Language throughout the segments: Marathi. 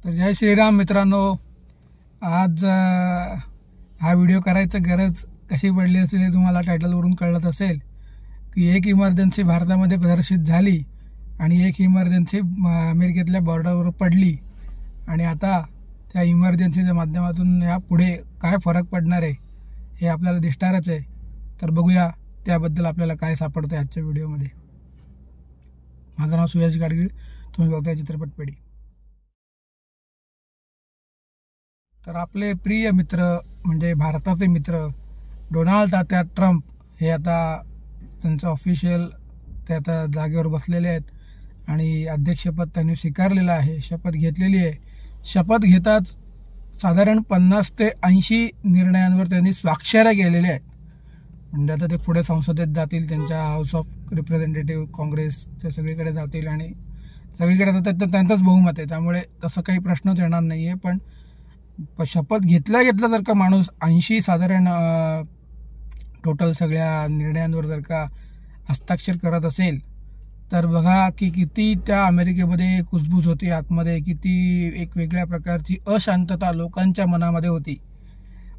तर जय श्रीराम मित्रांनो, आज हा व्हिडिओ करायचं गरज कशी पडली असेल हे तुम्हाला टायटलवरून कळत असेल की एक इमर्जन्सी भारतामध्ये प्रदर्शित झाली आणि एक इमर्जन्सी अमेरिकेतल्या बॉर्डरवर पडली आणि आता त्या इमर्जन्सीच्या माध्यमातून या पुढे काय फरक पडणार आहे हे आपल्याला दिसणारच आहे। तर बघूया त्याबद्दल आपल्याला काय सापडतं आजच्या व्हिडिओमध्ये। माझं नाव सुयश गाडगीळ, तुम्ही बघताय चित्रपट पेढी। तर आपले प्रिय मित्र म्हणजे भारताचे मित्र डोनाल्ड तात्या ट्रम्प हे आता त्यांचं ऑफिशियल ते आता जागेवर बसलेले आहेत आणि अध्यक्षपद त्यांनी स्वीकारलेलं आहे, शपथ घेतलेली आहे। शपथ घेताच साधारण 50 ते 80 निर्णयांवर त्यांनी स्वाक्षऱ्या केलेल्या आहेत। म्हणजे आता ते पुढे संसदेत जातील, त्यांच्या हाऊस ऑफ रिप्रेझेंटेटिव्ह काँग्रेस ते सगळीकडे जातील आणि सगळीकडे जातात तर त्यांचंच बहुमत आहे, त्यामुळे तसं काही प्रश्नच येणार नाही आहे। पण शपथ घेतल्या जर का माणूस 80 साधारण टोटल सगळ्या निर्णयांवर जर का हस्ताक्षर करत असेल तर बघा की किती त्या अमेरिकेमध्ये कुजबूज होती, आतमध्ये किती एक वेगळ्या प्रकारची अशांतता लोकांच्या मनामध्ये होती।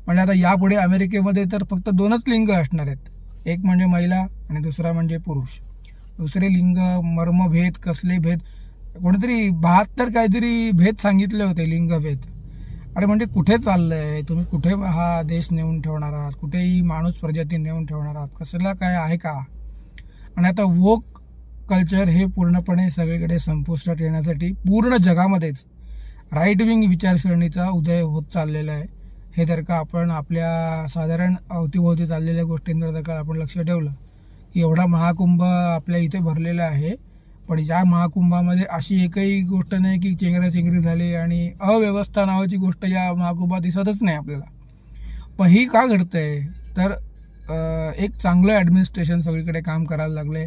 म्हणजे आता यापुढे अमेरिकेमध्ये तर फक्त 2च लिंग असणार आहेत, एक म्हणजे महिला आणि दुसरा म्हणजे पुरुष। दुसरे लिंग मर्मभेद कसले भेद, कोणीतरी 72 काहीतरी भेद सांगितले होते, लिंगभेद। अरे म्हणजे कुठे चाललंय तुम्ही, कुठे हा देश नेऊन ठेवणार आहात, कुठेही माणूस प्रजाती नेऊन ठेवणार आहात, कसला काय आहे का? आणि आता वोक कल्चर हे पूर्णपणे सगळीकडे संपुष्टात येण्यासाठी पूर्ण जगामध्येच राईट विंग विचारसरणीचा उदय होत चाललेला आहे। हे जर का आपण आपल्या साधारण अवतीभोवती चाललेल्या गोष्टींवर जर का आपण लक्ष ठेवलं की एवढा महाकुंभ आपल्या इथे भरलेला आहे, पण या महाकुंभामध्ये अशी एकही गोष्ट नाही की चेंगराचेंगरी झाली आणि अव्यवस्था नावाची गोष्ट या महाकुंभात दिसतच नाही आपल्याला। पण ही का घडतंय तर एक चांगलं ॲडमिनिस्ट्रेशन सगळीकडे काम करायला लागले।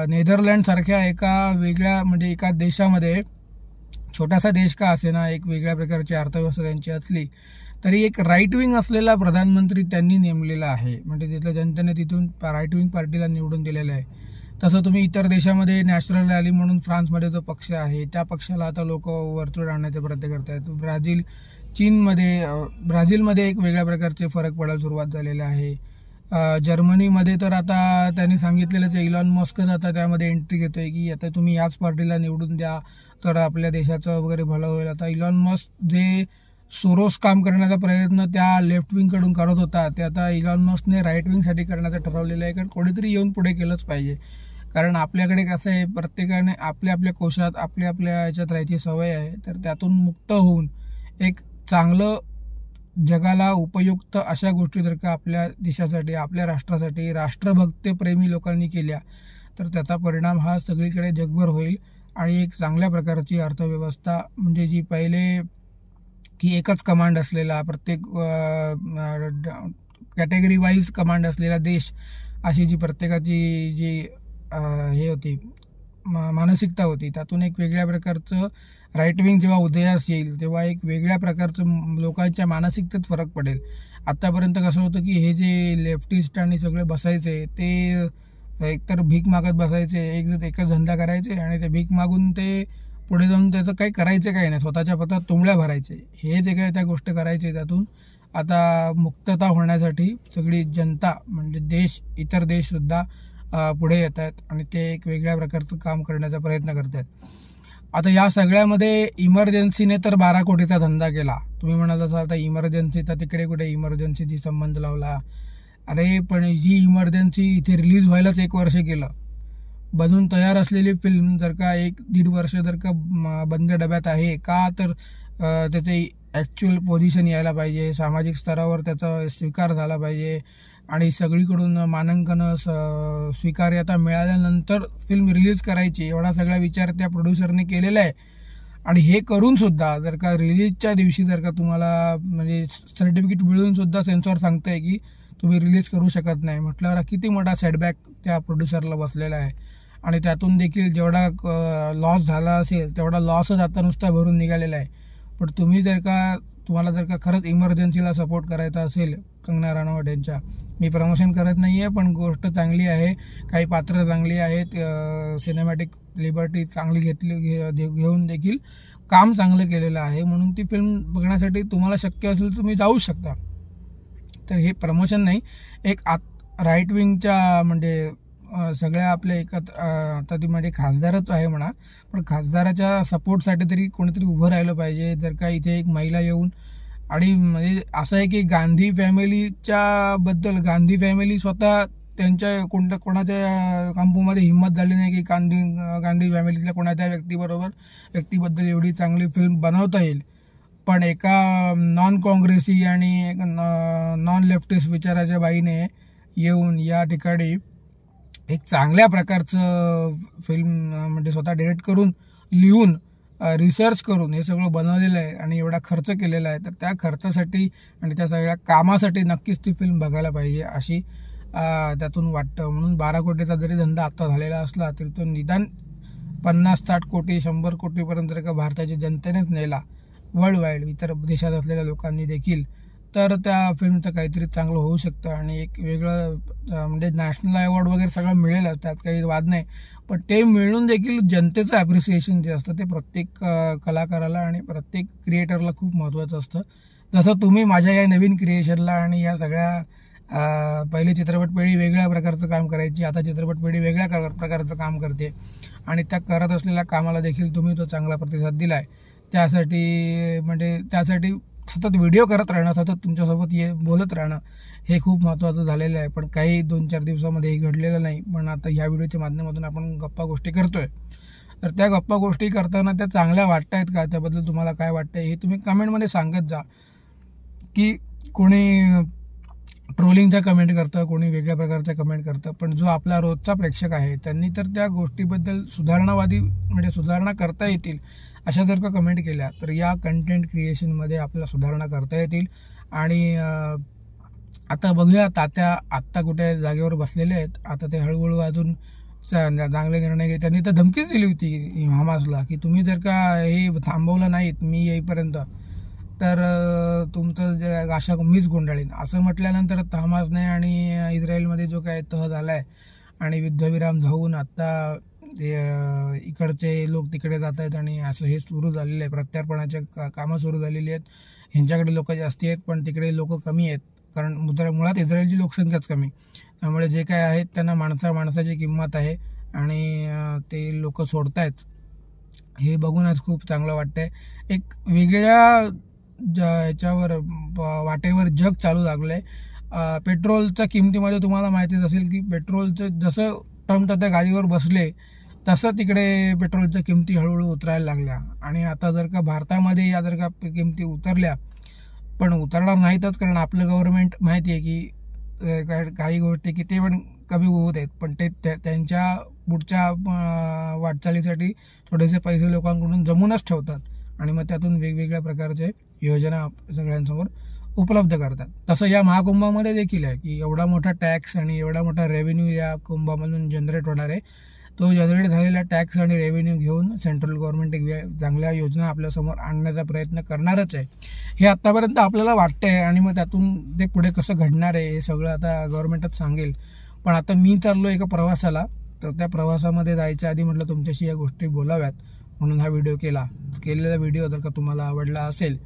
नेदरलँड सारख्या एका वेगळ्या म्हणजे एका देशामध्ये, छोटासा देश का असेना, एक वेगळ्या प्रकारची अर्थव्यवस्था त्यांची असली तरी एक राईट विंग असलेला प्रधानमंत्री त्यांनी नेमलेला आहे। म्हणजे तिथल्या जनतेने तिथून राईट विंग पार्टीला निवडून दिलेलं आहे। तसं तुम्ही इतर देशामध्ये नॅशनल रॅली म्हणून फ्रान्समध्ये जो पक्ष आहे त्या पक्षाला आता लोक वरचढ आणण्याचे प्रयत्न करत आहेत। ब्राझीलमध्ये एक वेगळ्या प्रकारचे फरक पडायला सुरुवात झालेला आहे। जर्मनीमध्ये तर आता त्यांनी सांगितलेलंच आहे, इलॉन मस्कच आता त्यामध्ये एंट्री घेतोय की आता तुम्ही याच पार्टीला निवडून द्या तर आपल्या देशाचं वगैरे भलं होईल। आता इलॉन मस्क जे सोरोस काम करण्याचा प्रयत्न त्या लेफ्ट विंगकडून करत होता ते आता इलॉन मस्कने राईट विंगसाठी करण्याचं ठरवलेलं आहे, कारण कोणीतरी येऊन पुढे केलंच पाहिजे। कारण आपल्याकडे कसं आहे, प्रत्येकाने आपल्या आपल्या कोशात आपल्या आपल्या याच्यात राहायची सवय आहे, तर त्यातून मुक्त होऊन एक चांगलं जगाला उपयुक्त अशा गोष्टी जर का आपल्या देशासाठी, आपल्या राष्ट्रासाठी, राष्ट्रभक्तप्रेमी लोकांनी केल्या तर त्याचा परिणाम हा सगळीकडे जगभर होईल आणि एक चांगल्या प्रकारची अर्थव्यवस्था, म्हणजे जी पहिले की एकच कमांड असलेला, प्रत्येक कॅटेगरी वाईज कमांड असलेला देश, अशी जी प्रत्येकाची जी हे होती मानसिकता होती, त्यातून एक वेगळ्या प्रकारचं राईट विंग जेव्हा उदयास येईल तेव्हा एक वेगळ्या प्रकारचं लोकांच्या मानसिकतेत फरक पडेल। आतापर्यंत कसं होतं की हे जे लेफ्टिस्ट आणि सगळे बसायचे ते एकतर भीक मागत बसायचे, एकच धंदा करायचे आणि ते भीक मागून ते पुढे जाऊन त्याचं काही करायचं काही नाही, स्वतःच्या पत्रात तुंबल्या भरायचे, हे जे काही त्या गोष्टी करायचे त्यातून आता मुक्तता होण्यासाठी सगळी जनता म्हणजे देश, इतर देशसुद्धा पुढे येत आहेत आणि ते एक वेगळ्या प्रकारचं काम करण्याचा प्रयत्न करत आहेत। आता या सगळ्यामध्ये इमर्जन्सीने तर 12 कोटीचा धंदा केला। तुम्ही म्हणाल असं आता इमर्जन्सी तर तिकडे कुठे इमर्जन्सीची संबंध लावला, अरे पण जी इमर्जन्सी इथे रिलीज व्हायलाच 1 वर्ष गेलं, बनून तयार असलेली फिल्म जर का 1-1.5 वर्ष जर का बंद डब्यात आहे का, तर त्याचे ॲक्च्युअल पोझिशन यायला पाहिजे, सामाजिक स्तरावर त्याचा स्वीकार झाला पाहिजे आणि सगळीकडून मानांकन स्वीकार्यता मिळाल्यानंतर फिल्म रिलीज करायची, एवढा सगळा विचार त्या प्रोड्युसरने केलेला आहे। आणि हे करून सुद्धा जर का रिलीजच्या दिवशी जर का तुम्हाला म्हणजे सर्टिफिकेट मिळून सुद्धा सेन्सॉर सांगतंय की तुम्ही रिलीज करू शकत नाही, म्हटल्यावर किती मोठा सेटबॅक त्या प्रोड्युसरला बसलेला आहे। आणि त्यातून देखील जेवढा लॉस झाला असेल तेवढा लॉसच आता नुसता भरून निघालेला आहे। पण तुम्हाला जर का खरंच इमर्जन्सीला सपोर्ट करायचा असेल, कंगना राणावत यांच्या, मी प्रमोशन करत नाही आहे पण गोष्ट चांगली आहे, काही पात्र चांगली आहेत, सिनेमॅटिक लिबर्टी चांगली घेऊन देखील काम चांगलं केलेलं आहे, म्हणून ती फिल्म बघण्यासाठी तुम्हाला शक्य असेल तुम्ही जाऊ शकता. तर हे प्रमोशन नाही, एक राईट विंगच्या म्हणजे सगळ्या आपल्या एकत्र आता ती म्हणजे खासदारच आहे म्हणा, पण खासदाराच्या सपोर्टसाठी तरी कोणीतरी उभं राहिलं पाहिजे. जर का इथे एक महिला येऊन आणि म्हणजे असं आहे की गांधी फॅमिली स्वतः त्यांच्या कोणाच्या कांपूमध्ये हिंमत झाली नाही की गांधी फॅमिलीतल्या कोणाच्या व्यक्तीबद्दल एवढी चांगली फिल्म बनवता येईल. पण एका नॉन काँग्रेसी आणि नॉन लेफ्टिस्ट विचाराच्या बाईने येऊन या ठिकाणी एक चांगल्या प्रकारचं फिल्म म्हणजे स्वतः डिरेक्ट करून, लिहून, रिसर्च करून हे सगळं बनवलेलं आहे आणि एवढा खर्च केलेला आहे. तर त्या खर्चासाठी आणि त्या सगळ्या कामासाठी नक्कीच ती फिल्म बघायला पाहिजे अशी त्यातून वाटतं. म्हणून 12 कोटीचा जरी धंदा आता झालेला असला तरी तो निदान 50-60 कोटी 100 कोटीपर्यंत जर का भारताच्या जनतेनेच नेला वर्ल्ड वाईड, इतर देशात असलेल्या लोकांनी देखील, तर त्या फिल्मचं काहीतरी चांगलं होऊ शकतं आणि एक वेगळं म्हणजे नॅशनल अवॉर्ड वगैरे सगळं मिळेलच, त्यात काही वाद नाही. पण ते मिळून देखील जनतेचं ॲप्रिसिएशन जे असतं ते प्रत्येक कलाकाराला आणि प्रत्येक क्रिएटरला खूप महत्त्वाचं असतं. जसं तुम्ही माझ्या या नवीन क्रिएशनला आणि या सगळ्या पहिले चित्रपटपिढी वेगळ्या प्रकारचं काम करायची, आता चित्रपटपिढी वेगळ्या प्रकारचं काम करते आणि त्या करत असलेल्या कामाला देखील तुम्ही तो चांगला प्रतिसाद दिलाय. त्यासाठी सतत व्हिडिओ करत राहणं, सतत तुमच्यासोबत बोलत राहणं हे खूप महत्त्वाचं झालेलं आहे. पण काही 2-4 दिवसामध्ये हे घडलेलं नाही, पण आता ह्या व्हिडिओच्या माध्यमातून आपण गप्पा गोष्टी करतोय. तर त्या गप्पा गोष्टी करताना त्या चांगल्या वाटतायत का, त्याबद्दल तुम्हाला काय वाटतंय हे तुम्ही कमेंटमध्ये सांगत जा. की कोणी ट्रोलिंगच्या कमेंट करतं, कोणी वेगळ्या प्रकारच्या कमेंट करतं, पण जो आपला रोजचा प्रेक्षक आहे त्यांनी तर त्या गोष्टीबद्दल सुधारणा करता येतील अशा जर का कमेंट केल्या तर या कंटेंट क्रिएशनमध्ये आपल्याला सुधारणा करता येतील. आणि आता बघूया, तात्या आत्ता कुठे जागेवर बसलेले आहेत, आता ते हळूहळू अजून चांगले निर्णय घेत. त्यांनी तर धमकीच दिली होती हमासला की तुम्ही जर का हे थांबवलं नाहीत मी येईपर्यंत तर तुमचं आशा मीच गुंडाळीन असं म्हटल्यानंतर हमासने आणि इस्रायलमध्ये जो काय तह झालाय आणि युद्धविराम जाऊन आता इकडचे लोक तिकडे जात आहेत आणि असं हे सुरू झालेलं आहे, प्रत्यार्पणाच्या कामं सुरू झालेली आहेत. ह्यांच्याकडे लोक जास्ती आहेत पण तिकडे लोक कमी आहेत, कारण मुळात इस्रायलची लोकसंख्याच कमी, त्यामुळे जे काय आहेत त्यांना माणसाची किंमत आहे आणि ते लोक सोडतायत. हे बघून आज खूप चांगलं वाटतंय. एक वेगळ्या याच्यावर वाटेवर जग चालू लागलंय. पेट्रोलच्या किमतीमध्ये तुम्हाला माहितीच असेल की पेट्रोलचं जसं ट्रम्प त्या गाडीवर बसले तसं तिकडे पेट्रोलच्या किमती हळूहळू उतरायला लागल्या. आणि आता जर का भारतामध्ये या जर का किमती उतरल्या, पण उतरणार नाहीतच, कारण आपलं गव्हर्नमेंट माहिती आहे की काही गोष्टी की ते पण कमी होत आहेत, पण ते त्यांच्या पुढच्या वाटचालीसाठी थोडेसे पैसे लोकांकडून जमूनच ठेवतात आणि मग त्यातून वेगवेगळ्या प्रकारचे योजना सगळ्यांसमोर उपलब्ध करतात. तसं या महाकुंभामध्ये देखील आहे की एवढा मोठा टॅक्स आणि एवढा मोठा रेव्हेन्यू या कुंभामधून जनरेट होणार आहे. तो जनरेट झालेला टॅक्स आणि रेव्हेन्यू घेऊन सेंट्रल गव्हर्नमेंट एक चांगल्या योजना आपल्यासमोर आणण्याचा प्रयत्न करणारच आहे, हे आत्तापर्यंत आपल्याला वाटतंय. आणि मग त्यातून ते पुढे कसं घडणार आहे हे सगळं आता गव्हर्नमेंटच सांगेल. पण आता मी चाललो एका प्रवासाला, तर त्या प्रवासामध्ये जायच्या आधी म्हटलं तुमच्याशी या गोष्टी बोलाव्यात म्हणून हा व्हिडिओ केलेला व्हिडिओ जर का तुम्हाला आवडला असेल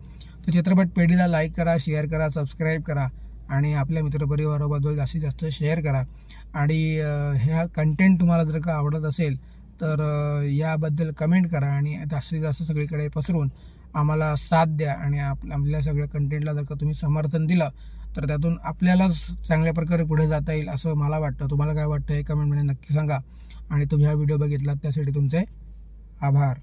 तर चित्रपट पेढीला लाईक करा, शेअर करा, सबस्क्राईब करा आणि आपल्या मित्रपरिवाराबद्दल जास्तीत जास्त शेअर करा. आणि ह्या कंटेंट तुम्हाला जर का आवडत असेल तर याबद्दल कमेंट करा आणि जास्तीत जास्त सगळीकडे पसरून आम्हाला साथ द्या. आणि आपल्या सगळ्या कंटेंटला जर का तुम्ही समर्थन दिलं तर त्यातून आपल्यालाच चांगल्या प्रकारे पुढे जाता येईल असं मला वाटतं. तुम्हाला काय वाटतं हे कमेंटमध्ये नक्की सांगा. आणि तुम्ही हा व्हिडिओ बघितलात त्यासाठी तुमचे आभार.